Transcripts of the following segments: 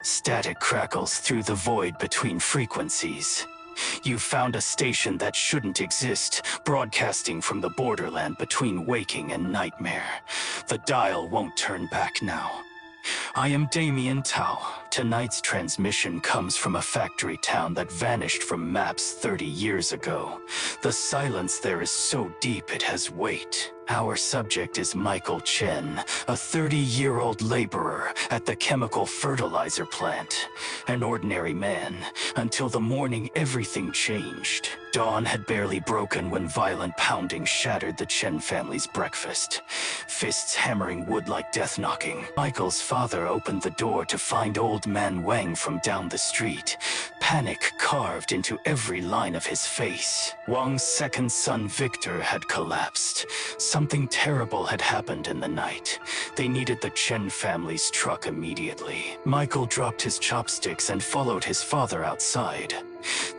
Static crackles through the void between frequencies. You found a station that shouldn't exist, broadcasting from the borderland between waking and nightmare. The dial won't turn back now. I am Damien Tao. Tonight's transmission comes from a factory town that vanished from maps 30 years ago. The silence there is so deep it has weight. Our subject is Michael Chen, a 30-year-old laborer at the chemical fertilizer plant. An ordinary man, until the morning everything changed. Dawn had barely broken when violent pounding shattered the Chen family's breakfast. Fists hammering wood like death knocking. Michael's father opened the door to find old man Wang from down the street. Panic carved into every line of his face. Wang's second son Victor had collapsed. Something terrible had happened in the night. They needed the Chen family's truck immediately. Michael dropped his chopsticks and followed his father outside.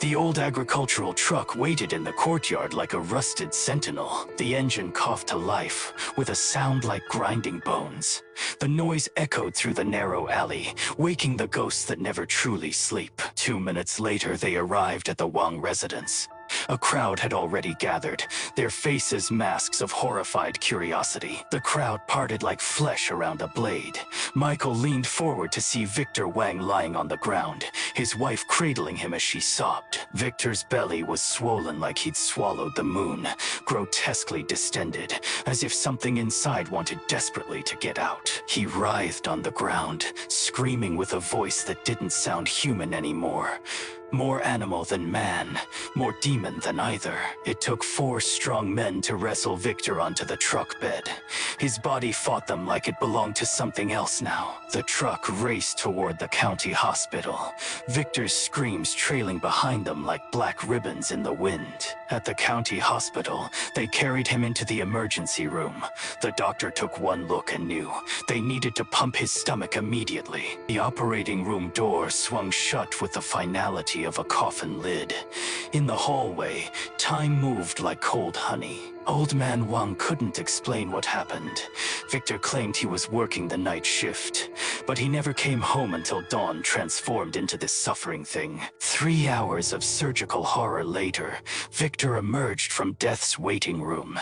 The old agricultural truck waited in the courtyard like a rusted sentinel. The engine coughed to life, with a sound like grinding bones. The noise echoed through the narrow alley, waking the ghosts that never truly sleep. 2 minutes later, they arrived at the Wang residence. A crowd had already gathered, their faces masks of horrified curiosity. The crowd parted like flesh around a blade. Michael leaned forward to see Victor Wang lying on the ground, his wife cradling him as she sobbed. Victor's belly was swollen like he'd swallowed the moon, grotesquely distended, as if something inside wanted desperately to get out. He writhed on the ground, screaming with a voice that didn't sound human anymore. More animal than man, more demon than either. It took 4 strong men to wrestle Victor onto the truck bed. His body fought them like it belonged to something else now. The truck raced toward the county hospital, Victor's screams trailing behind them like black ribbons in the wind. At the county hospital, they carried him into the emergency room. The doctor took one look and knew they needed to pump his stomach immediately. The operating room door swung shut with the finality of a coffin lid. In the hallway, time moved like cold honey. Old man Wang couldn't explain what happened. Victor claimed he was working the night shift, but he never came home until dawn transformed into this suffering thing. 3 hours of surgical horror later, Victor emerged from death's waiting room.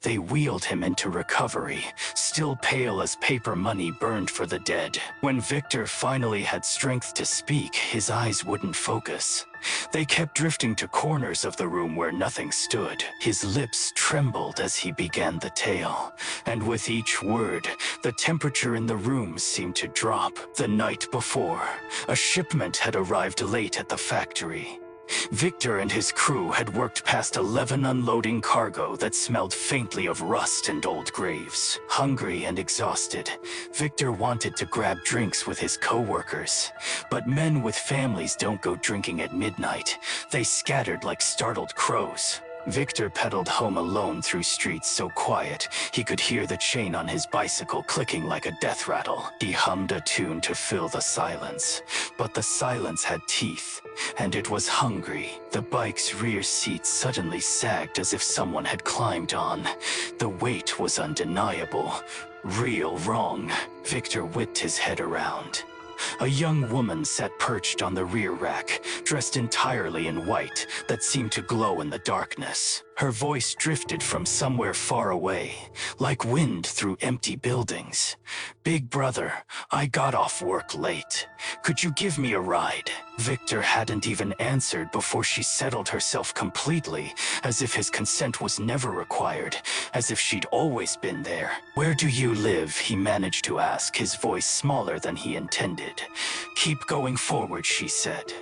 They wheeled him into recovery, still pale as paper money burned for the dead. When Victor finally had strength to speak, his eyes wouldn't focus. They kept drifting to corners of the room where nothing stood. His lips trembled as he began the tale, and with each word, the temperature in the room seemed to drop. The night before, a shipment had arrived late at the factory. Victor and his crew had worked past 11 unloading cargo that smelled faintly of rust and old graves. Hungry and exhausted, Victor wanted to grab drinks with his co-workers. But men with families don't go drinking at midnight. They scattered like startled crows. Victor pedaled home alone through streets so quiet he could hear the chain on his bicycle clicking like a death rattle. He hummed a tune to fill the silence, but the silence had teeth, and it was hungry. The bike's rear seat suddenly sagged as if someone had climbed on. The weight was undeniable. Real wrong. Victor whipped his head around. A young woman sat perched on the rear rack, dressed entirely in white that seemed to glow in the darkness. Her voice drifted from somewhere far away, like wind through empty buildings. "Big brother, I got off work late. Could you give me a ride?" Victor hadn't even answered before she settled herself completely, as if his consent was never required, as if she'd always been there. "Where do you live?" he managed to ask, his voice smaller than he intended. "Keep going forward," she said.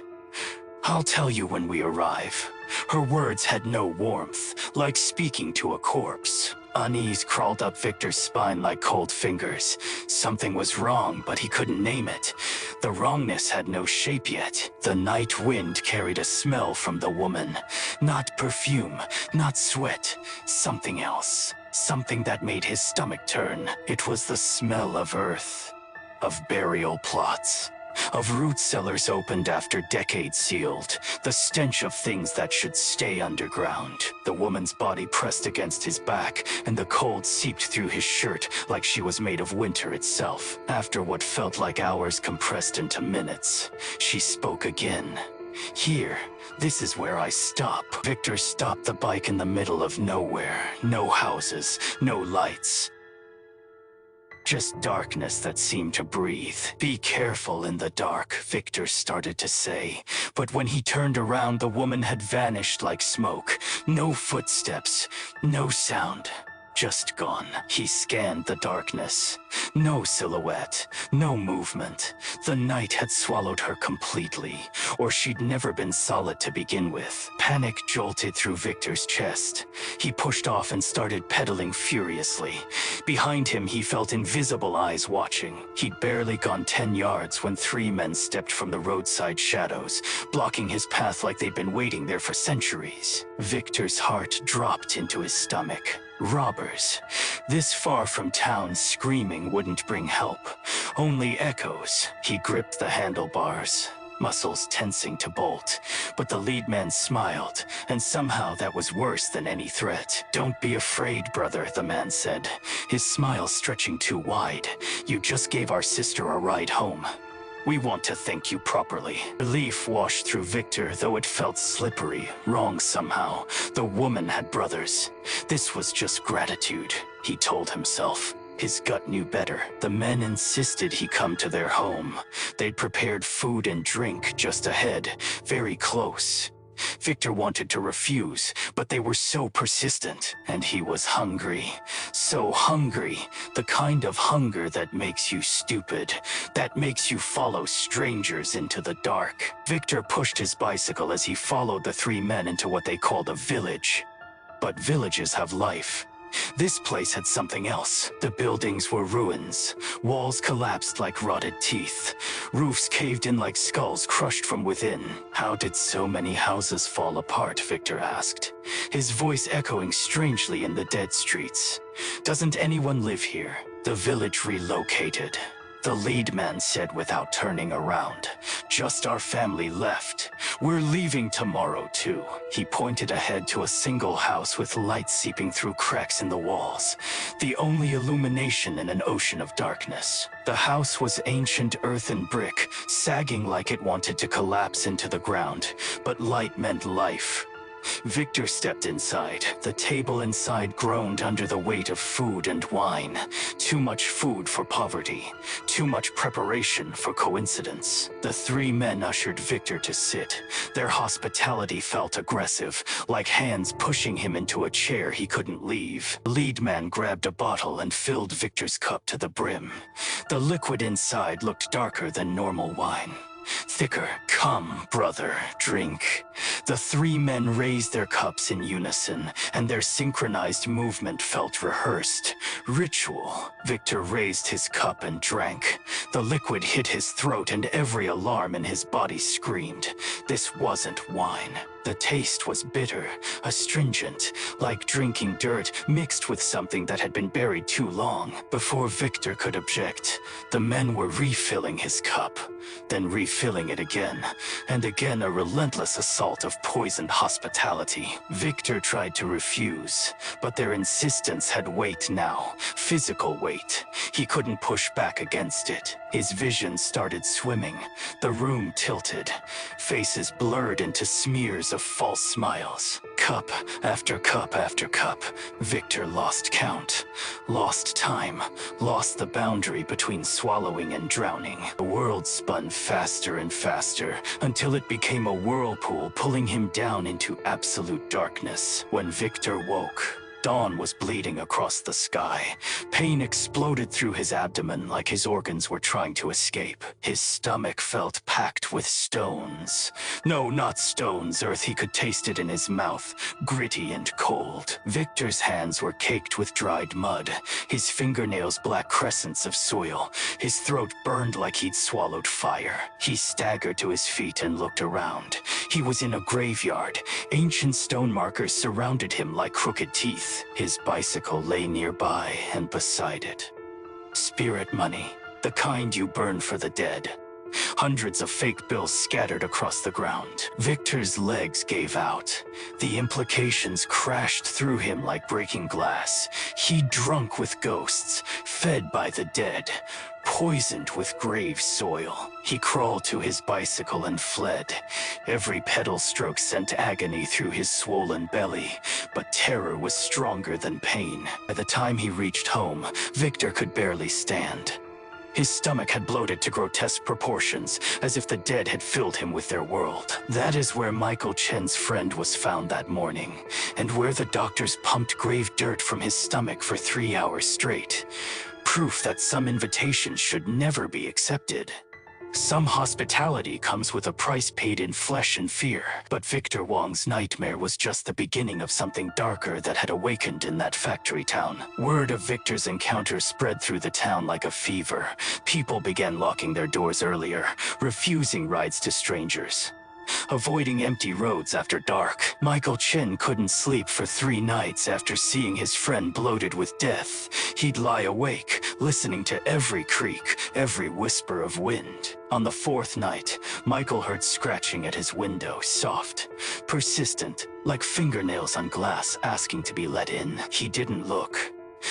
"I'll tell you when we arrive." Her words had no warmth, like speaking to a corpse. Unease crawled up Victor's spine like cold fingers. Something was wrong, but he couldn't name it. The wrongness had no shape yet. The night wind carried a smell from the woman. Not perfume, not sweat, something else. Something that made his stomach turn. It was the smell of earth, of burial plots. of root cellars opened after decades sealed, the stench of things that should stay underground. The woman's body pressed against his back, and the cold seeped through his shirt like she was made of winter itself. After what felt like hours compressed into minutes, she spoke again. "Here, this is where I stop." Victor stopped the bike in the middle of nowhere. No houses, no lights. Just darkness that seemed to breathe. "Be careful in the dark," Victor started to say. But when he turned around, the woman had vanished like smoke. No footsteps, no sound. Just gone. He scanned the darkness. No silhouette, no movement. The night had swallowed her completely, or she'd never been solid to begin with. Panic jolted through Victor's chest. He pushed off and started pedaling furiously. Behind him, he felt invisible eyes watching. He'd barely gone 10 yards when 3 men stepped from the roadside shadows, blocking his path like they'd been waiting there for centuries. Victor's heart dropped into his stomach. Robbers. This far from town, screaming wouldn't bring help. Only echoes. He gripped the handlebars, muscles tensing to bolt. But the lead man smiled, and somehow that was worse than any threat. "Don't be afraid, brother," the man said, his smile stretching too wide. "You just gave our sister a ride home. We want to thank you properly." Relief washed through Victor, though it felt slippery, wrong somehow. The woman had brothers. This was just gratitude, he told himself. His gut knew better. The men insisted he come to their home. They'd prepared food and drink just ahead, very close. Victor wanted to refuse, but they were so persistent, and he was hungry. So hungry, the kind of hunger that makes you stupid, that makes you follow strangers into the dark. Victor pushed his bicycle as he followed the 3 men into what they called a village. But villages have life. This place had something else. The buildings were ruins. Walls collapsed like rotted teeth. Roofs caved in like skulls crushed from within. "How did so many houses fall apart?" Victor asked, his voice echoing strangely in the dead streets. "Doesn't anyone live here?" "The village relocated," the lead man said without turning around. "Just our family left. We're leaving tomorrow, too." He pointed ahead to a single house with light seeping through cracks in the walls, the only illumination in an ocean of darkness. The house was ancient earthen brick, sagging like it wanted to collapse into the ground, but light meant life. Victor stepped inside. The table inside groaned under the weight of food and wine. Too much food for poverty. Too much preparation for coincidence. The 3 men ushered Victor to sit. Their hospitality felt aggressive, like hands pushing him into a chair he couldn't leave. The lead man grabbed a bottle and filled Victor's cup to the brim. The liquid inside looked darker than normal wine. Thicker. "Come, brother, drink." The 3 men raised their cups in unison, and their synchronized movement felt rehearsed. Ritual. Victor raised his cup and drank. The liquid hit his throat, and every alarm in his body screamed. This wasn't wine. The taste was bitter, astringent, like drinking dirt mixed with something that had been buried too long. Before Victor could object, the men were refilling his cup, then refilling it again, and again a relentless assault of poisoned hospitality. Victor tried to refuse, but their insistence had weight now, physical weight. He couldn't push back against it. His vision started swimming, the room tilted, faces blurred into smears of false smiles. Cup after cup after cup, Victor lost count, lost time, lost the boundary between swallowing and drowning. The world spun faster and faster until it became a whirlpool pulling him down into absolute darkness. When Victor woke, dawn was bleeding across the sky. Pain exploded through his abdomen like his organs were trying to escape. His stomach felt packed with stones. No, not stones, Earth. He could taste it in his mouth, gritty and cold. Victor's hands were caked with dried mud, his fingernails black crescents of soil. His throat burned like he'd swallowed fire. He staggered to his feet and looked around. He was in a graveyard. Ancient stone markers surrounded him like crooked teeth. His bicycle lay nearby and beside it. Spirit money, the kind you burn for the dead. Hundreds of fake bills scattered across the ground. Victor's legs gave out. The implications crashed through him like breaking glass. He drunk with ghosts, fed by the dead, poisoned with grave soil. He crawled to his bicycle and fled. Every pedal stroke sent agony through his swollen belly, but terror was stronger than pain. By the time he reached home, Victor could barely stand. His stomach had bloated to grotesque proportions, as if the dead had filled him with their world. That is where Michael Chen's friend was found that morning, and where the doctors pumped grave dirt from his stomach for 3 hours straight. Proof that some invitations should never be accepted. Some hospitality comes with a price paid in flesh and fear, but Victor Wong's nightmare was just the beginning of something darker that had awakened in that factory town. Word of Victor's encounter spread through the town like a fever. People began locking their doors earlier, refusing rides to strangers, avoiding empty roads after dark. Michael Chen couldn't sleep for 3 nights after seeing his friend bloated with death. He'd lie awake, listening to every creak, every whisper of wind. On the 4th night, Michael heard scratching at his window, soft, persistent, like fingernails on glass asking to be let in. He didn't look.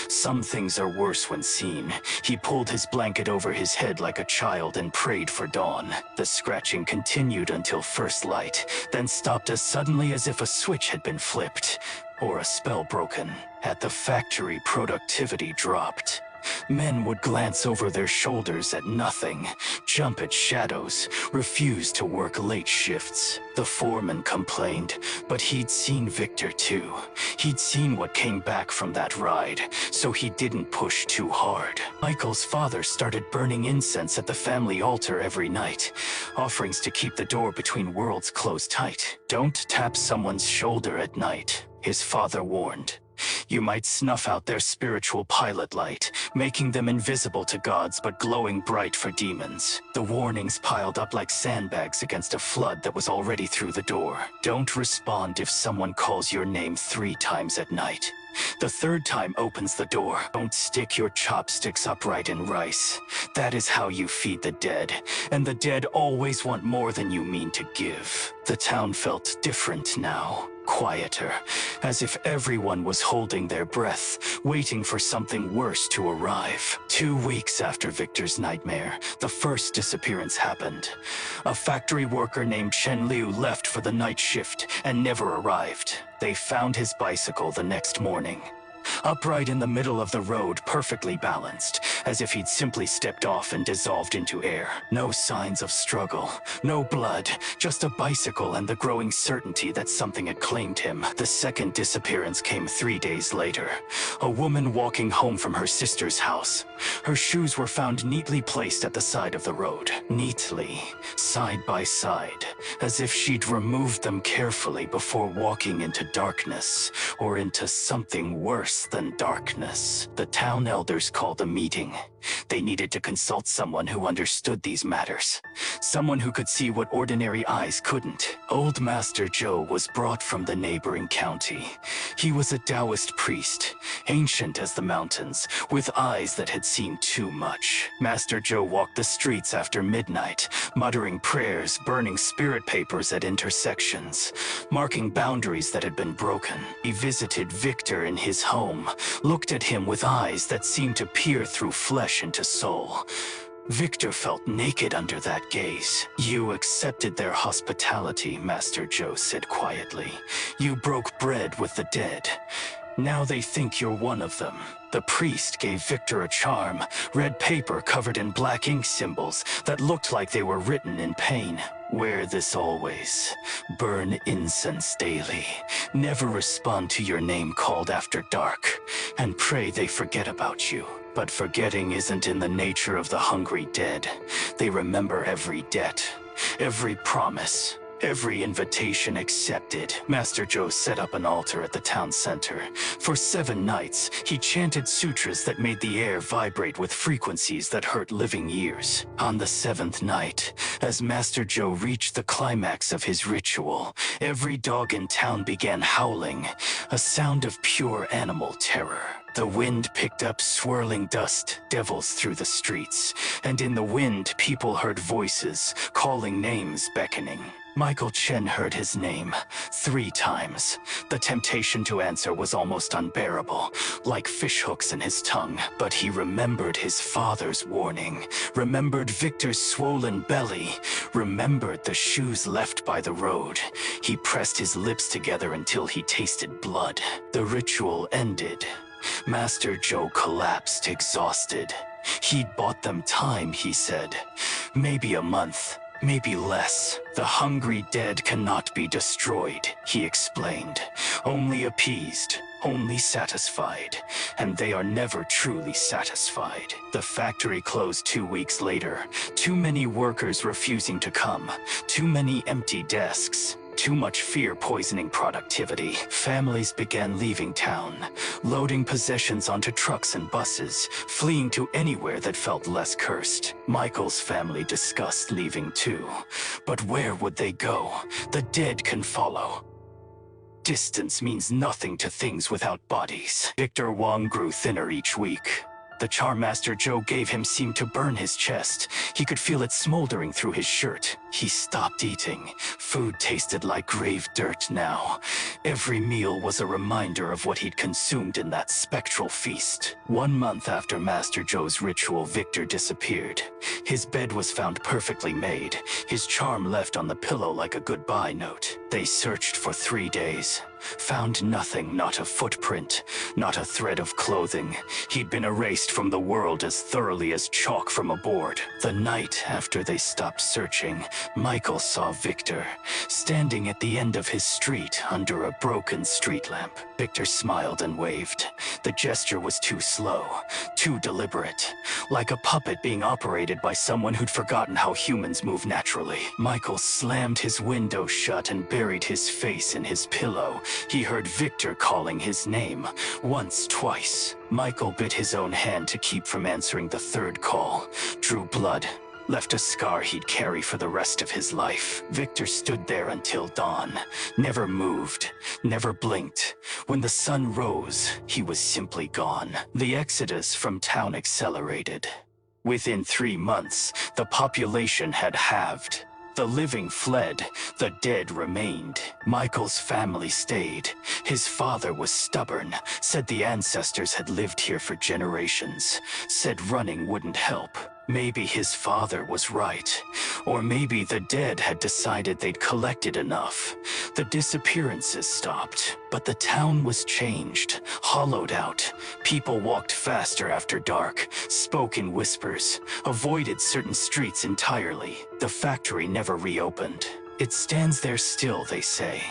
Some things are worse when seen. He pulled his blanket over his head like a child and prayed for dawn. The scratching continued until first light, then stopped as suddenly as if a switch had been flipped, or a spell broken. At the factory, productivity dropped. Men would glance over their shoulders at nothing, jump at shadows, refuse to work late shifts. The foreman complained, but he'd seen Victor too. He'd seen what came back from that ride, so he didn't push too hard. Michael's father started burning incense at the family altar every night. Offerings to keep the door between worlds closed tight. Don't tap someone's shoulder at night, his father warned. You might snuff out their spiritual pilot light, making them invisible to gods but glowing bright for demons. The warnings piled up like sandbags against a flood that was already through the door. Don't respond if someone calls your name 3 times at night. The 3rd time opens the door. Don't stick your chopsticks upright in rice. That is how you feed the dead, and the dead always want more than you mean to give. The town felt different now. Quieter, as if everyone was holding their breath, waiting for something worse to arrive. 2 weeks after Victor's nightmare, the first disappearance happened. A factory worker named Chen Liu left for the night shift and never arrived. They found his bicycle the next morning, upright in the middle of the road, perfectly balanced, as if he'd simply stepped off and dissolved into air. No signs of struggle, no blood, just a bicycle and the growing certainty that something had claimed him. The second disappearance came 3 days later. A woman walking home from her sister's house. Her shoes were found neatly placed at the side of the road. Neatly, side by side, as if she'd removed them carefully before walking into darkness, or into something worse than darkness. The town elders called a meeting. They needed to consult someone who understood these matters, someone who could see what ordinary eyes couldn't. Old Master Zhou was brought from the neighboring county. He was a Taoist priest, ancient as the mountains, with eyes that had seen too much. Master Zhou walked the streets after midnight, muttering prayers, burning spirit papers at intersections, marking boundaries that had been broken. He visited Victor in his home, looked at him with eyes that seemed to peer through flesh into soul. Victor felt naked under that gaze. You accepted their hospitality, Master Zhou said quietly. You broke bread with the dead. Now they think you're one of them. The priest gave Victor a charm, red paper covered in black ink symbols that looked like they were written in pain. Wear this always. Burn incense daily. Never respond to your name called after dark. And pray they forget about you. But forgetting isn't in the nature of the hungry dead. They remember every debt, every promise, Every invitation accepted, Master Joe set up an altar at the town center. For 7 nights, he chanted sutras that made the air vibrate with frequencies that hurt living ears. On the 7th night, as Master Joe reached the climax of his ritual, every dog in town began howling, a sound of pure animal terror. The wind picked up swirling dust, devils through the streets, and in the wind, people heard voices, calling names, beckoning. Michael Chen heard his name 3 times. The temptation to answer was almost unbearable, like fishhooks in his tongue. But he remembered his father's warning, remembered Victor's swollen belly, remembered the shoes left by the road. He pressed his lips together until he tasted blood. The ritual ended. Master Joe collapsed, exhausted. He'd bought them time, he said. Maybe a month. Maybe less. The hungry dead cannot be destroyed, he explained. Only appeased, only satisfied. And they are never truly satisfied. The factory closed 2 weeks later. Too many workers refusing to come. Too many empty desks. Too much fear poisoning productivity. Families began leaving town, loading possessions onto trucks and buses, fleeing to anywhere that felt less cursed. Michael's family discussed leaving too. But where would they go? The dead can follow. Distance means nothing to things without bodies. Victor Wong grew thinner each week. The charm Master Joe gave him seemed to burn his chest. He could feel it smoldering through his shirt. He stopped eating. Food tasted like grave dirt now. Every meal was a reminder of what he'd consumed in that spectral feast. 1 month after Master Joe's ritual, Victor disappeared. His bed was found perfectly made, his charm left on the pillow like a goodbye note. They searched for 3 days. Found nothing, not a footprint, not a thread of clothing. He'd been erased from the world as thoroughly as chalk from a board. The night after they stopped searching, Michael saw Victor, standing at the end of his street under a broken street lamp. Victor smiled and waved. The gesture was too slow, too deliberate, like a puppet being operated by someone who'd forgotten how humans move naturally. Michael slammed his window shut and buried his face in his pillow. He heard Victor calling his name, once, twice. Michael bit his own hand to keep from answering the 3rd call, drew blood, left a scar he'd carry for the rest of his life. Victor stood there until dawn, never moved, never blinked. When the sun rose, he was simply gone. The exodus from town accelerated. Within 3 months, the population had halved. The living fled, the dead remained. Michael's family stayed. His father was stubborn, said the ancestors had lived here for generations, said running wouldn't help. Maybe his father was right, or maybe the dead had decided they'd collected enough. The disappearances stopped, but the town was changed, hollowed out. People walked faster after dark, spoke in whispers, avoided certain streets entirely. The factory never reopened. It stands there still, they say,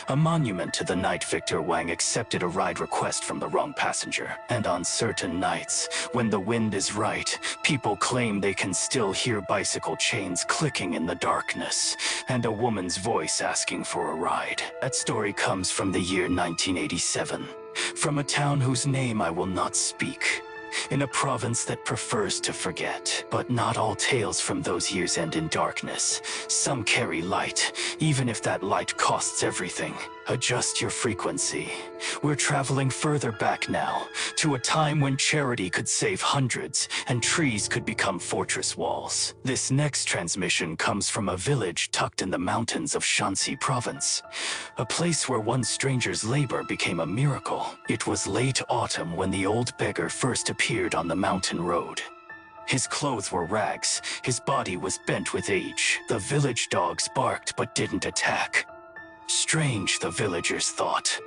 a monument to the night Victor Wang accepted a ride request from the wrong passenger. And on certain nights, when the wind is right, people claim they can still hear bicycle chains clicking in the darkness, and a woman's voice asking for a ride. That story comes from the year 1987, from a town whose name I will not speak, in a province that prefers to forget. But not all tales from those years end in darkness. Some carry light, even if that light costs everything. Adjust your frequency. We're traveling further back now, to a time when charity could save hundreds and trees could become fortress walls. This next transmission comes from a village tucked in the mountains of Shanxi province, a place where one stranger's labor became a miracle. It was late autumn when the old beggar first appeared on the mountain road. His clothes were rags, his body was bent with age. The village dogs barked but didn't attack. Strange, the villagers thought.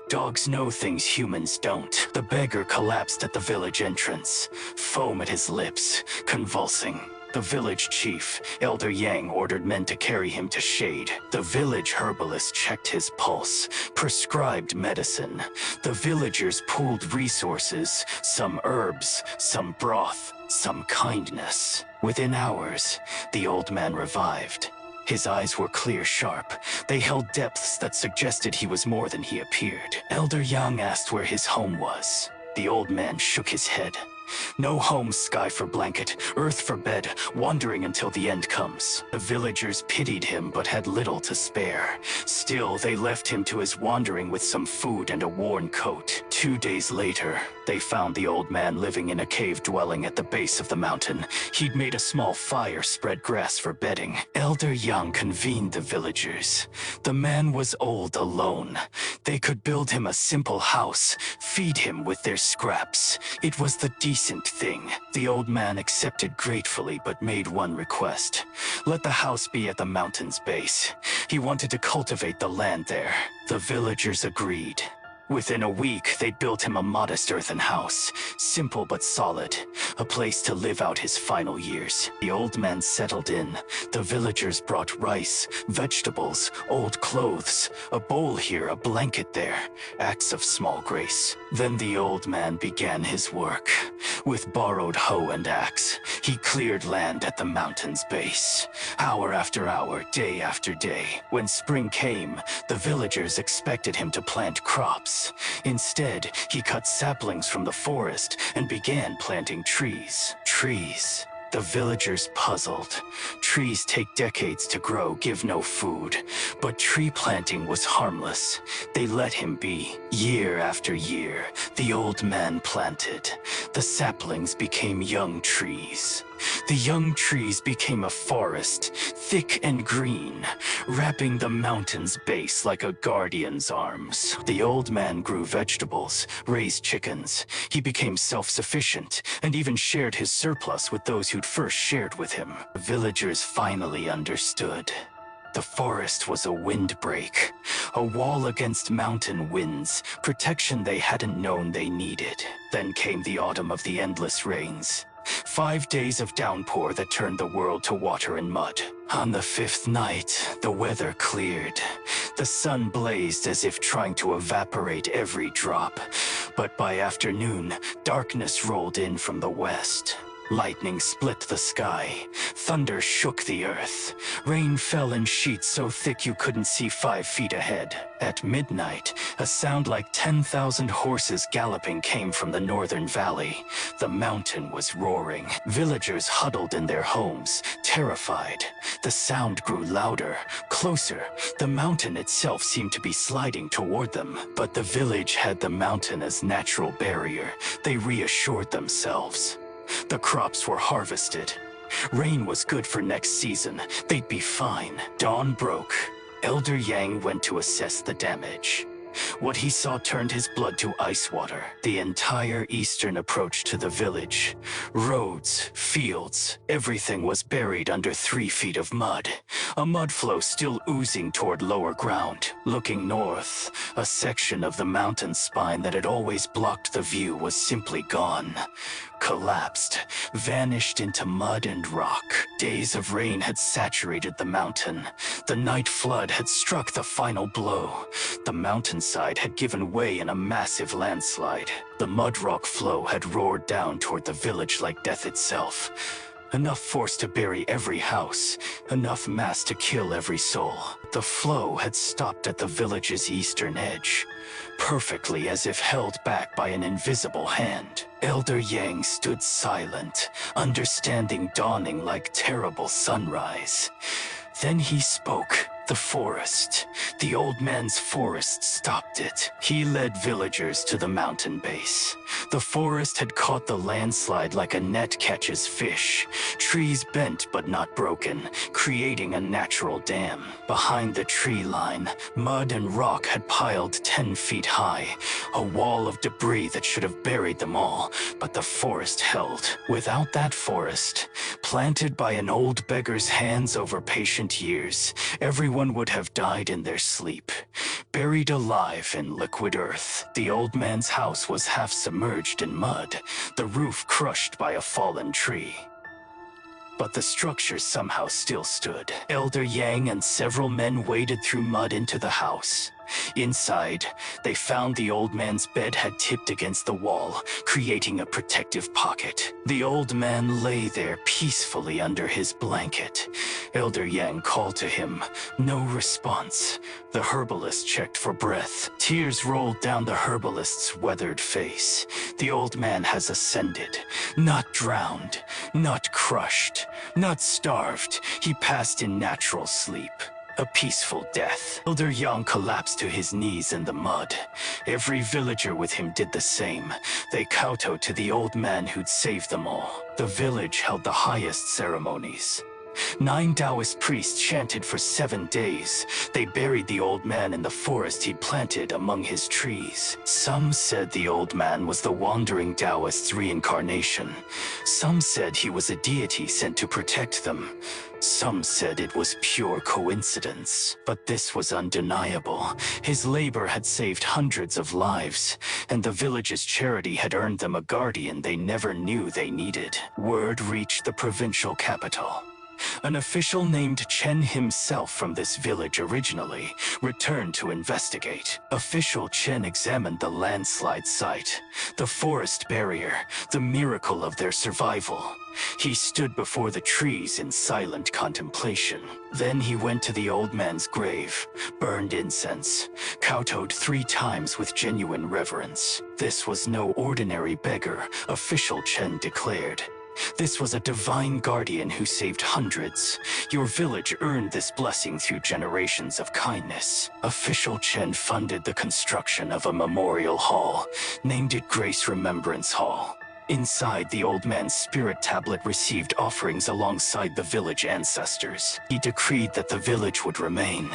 Dogs know things humans don't. The beggar collapsed at the village entrance, foam at his lips, convulsing. The village chief, Elder Yang, ordered men to carry him to shade. The village herbalist checked his pulse, prescribed medicine. The villagers pooled resources, some herbs, some broth, some kindness. Within hours, the old man revived. His eyes were clear sharp. They held depths that suggested he was more than he appeared. Elder Yang asked where his home was. The old man shook his head. No home, sky for blanket, earth for bed, wandering until the end comes. The villagers pitied him but had little to spare. Still, they left him to his wandering with some food and a worn coat. 2 days later, they found the old man living in a cave dwelling at the base of the mountain. He'd made a small fire, spread grass for bedding. Elder Yang convened the villagers. The man was old, alone. They could build him a simple house, feed him with their scraps. It was the decent thing. The old man accepted gratefully but made one request. Let the house be at the mountain's base. He wanted to cultivate the land there. The villagers agreed. Within a week, they'd built him a modest earthen house, simple but solid, a place to live out his final years. The old man settled in. The villagers brought rice, vegetables, old clothes, a bowl here, a blanket there, acts of small grace. Then the old man began his work. With borrowed hoe and axe, he cleared land at the mountain's base. Hour after hour, day after day. When spring came, the villagers expected him to plant crops. Instead, he cut saplings from the forest and began planting trees. Trees. The villagers puzzled. Trees take decades to grow, give no food. But tree planting was harmless. They let him be. Year after year, the old man planted. The saplings became young trees. The young trees became a forest, thick and green, wrapping the mountain's base like a guardian's arms. The old man grew vegetables, raised chickens. He became self-sufficient, and even shared his surplus with those who'd first shared with him. The villagers finally understood. The forest was a windbreak, a wall against mountain winds, protection they hadn't known they needed. Then came the autumn of the endless rains. 5 days of downpour that turned the world to water and mud. On the 5th night, the weather cleared. The sun blazed as if trying to evaporate every drop. But by afternoon, darkness rolled in from the west. Lightning split the sky. Thunder shook the earth. Rain fell in sheets so thick you couldn't see 5 feet ahead. At midnight, a sound like 10,000 horses galloping came from the northern valley. The mountain was roaring. Villagers huddled in their homes, terrified. The sound grew louder, closer. The mountain itself seemed to be sliding toward them. But the village had the mountain as natural barrier. They reassured themselves. The crops were harvested. Rain was good for next season. They'd be fine. Dawn broke. Elder Yang went to assess the damage. What he saw turned his blood to ice water. The entire eastern approach to the village. Roads, fields, everything was buried under 3 feet of mud. A mud flow still oozing toward lower ground. Looking north, a section of the mountain spine that had always blocked the view was simply gone. Collapsed, vanished into mud and rock. Days of rain had saturated the mountain. The night flood had struck the final blow. The mountainside had given way in a massive landslide. The mud rock flow had roared down toward the village like death itself. Enough force to bury every house, enough mass to kill every soul. The flow had stopped at the village's eastern edge, perfectly as if held back by an invisible hand. Elder Yang stood silent, understanding dawning like terrible sunrise. Then he spoke. The forest. The old man's forest stopped it. He led villagers to the mountain base. The forest had caught the landslide like a net catches fish. Trees bent but not broken, creating a natural dam. Behind the tree line, mud and rock had piled 10 feet high, a wall of debris that should have buried them all, but the forest held. Without that forest, planted by an old beggar's hands over patient years, everyone would have died in their sleep, buried alive in liquid earth. The old man's house was half submerged in mud, the roof crushed by a fallen tree. But the structure somehow still stood. Elder Yang and several men waded through mud into the house. Inside, they found the old man's bed had tipped against the wall, creating a protective pocket. The old man lay there peacefully under his blanket. Elder Yang called to him. No response. The herbalist checked for breath. Tears rolled down the herbalist's weathered face. The old man has ascended. Not drowned, not crushed, not starved. He passed in natural sleep. A peaceful death. Elder Yang collapsed to his knees in the mud. Every villager with him did the same. They kowtowed to the old man who'd saved them all. The village held the highest ceremonies. 9 Taoist priests chanted for 7 days. They buried the old man in the forest he'd planted among his trees. Some said the old man was the wandering Taoist's reincarnation. Some said he was a deity sent to protect them. Some said it was pure coincidence. But this was undeniable. His labor had saved hundreds of lives, and the village's charity had earned them a guardian they never knew they needed. Word reached the provincial capital. An official named Chen himself from this village originally returned to investigate. Official Chen examined the landslide site, the forest barrier, the miracle of their survival. He stood before the trees in silent contemplation. Then he went to the old man's grave, burned incense, kowtowed 3 times with genuine reverence. This was no ordinary beggar, official Chen declared. This was a divine guardian who saved hundreds. Your village earned this blessing through generations of kindness. Official Chen funded the construction of a memorial hall, named it Grace Remembrance Hall. Inside, the old man's spirit tablet received offerings alongside the village ancestors. He decreed that the village would remain,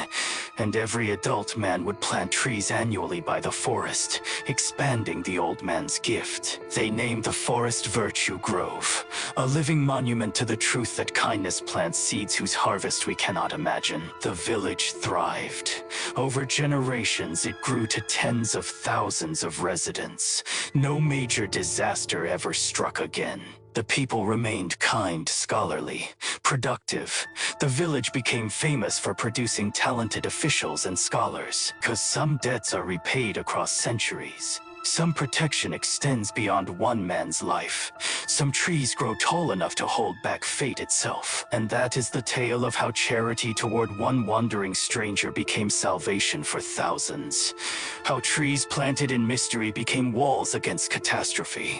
and every adult man would plant trees annually by the forest, expanding the old man's gift. They named the forest Virtue Grove, a living monument to the truth that kindness plants seeds whose harvest we cannot imagine. The village thrived. Over generations, it grew to tens of thousands of residents. No major disaster ever struck again. The people remained kind, scholarly, productive. The village became famous for producing talented officials and scholars, 'cause some debts are repaid across centuries. Some protection extends beyond one man's life. Some trees grow tall enough to hold back fate itself. And that is the tale of how charity toward one wandering stranger became salvation for thousands. How trees planted in mystery became walls against catastrophe.